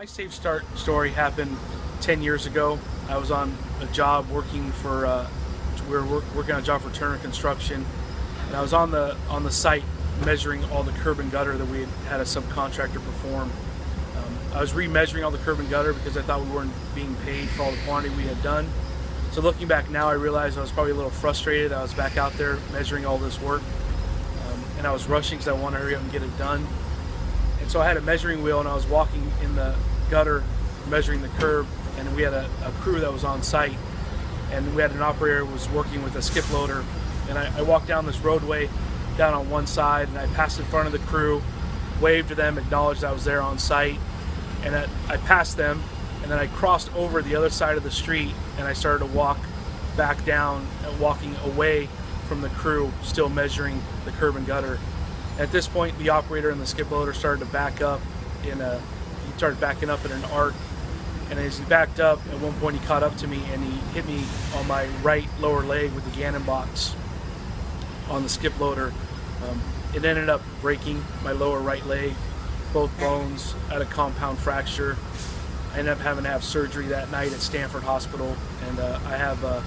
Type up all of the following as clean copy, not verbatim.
My SafeStart story happened 10 years ago. I was on a job working for, we were working on a job for Turner Construction, and I was on the site measuring all the curb and gutter that we had a subcontractor perform. I was remeasuring all the curb and gutter because I thought we weren't being paid for all the quantity we had done. So looking back now, I realized I was probably a little frustrated. I was back out there measuring all this work, and I was rushing because I wanted to hurry up and get it done. And so I had a measuring wheel, and I was walking in the gutter measuring the curb, and we had a crew that was on site, and we had an operator who was working with a skip loader. And I walked down this roadway down on one side, and I passed in front of the crew, waved to them, acknowledged I was there on site, and I passed them, and then I crossed over the other side of the street, and I started to walk back down and walking away from the crew, still measuring the curb and gutter. At this point, the operator and the skip loader started to back up he started backing up in an arc, and as he backed up, at one point he caught up to me and he hit me on my right lower leg with the Gannon box on the skip loader. It ended up breaking my lower right leg, both bones. I had a compound fracture. I ended up having to have surgery that night at Stanford Hospital, and I have a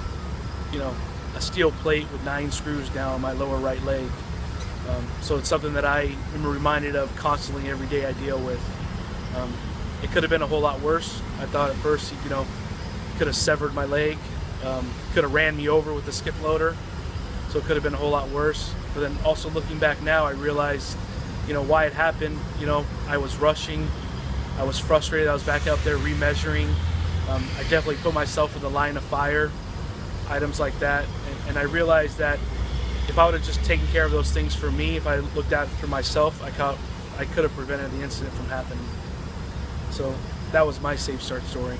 steel plate with 9 screws down my lower right leg. So it's something that I am reminded of constantly every day I deal with. It could have been a whole lot worse. I thought at first he could have severed my leg, could have ran me over with the skip loader, so it could have been a whole lot worse. But then also looking back now, I realized why it happened. I was rushing, I was frustrated, I was back out there remeasuring. I definitely put myself in the line of fire, items like that, and I realized that if I would have just taken care of those things for me, if I looked after myself, I could have prevented the incident from happening. So that was my SafeStart story.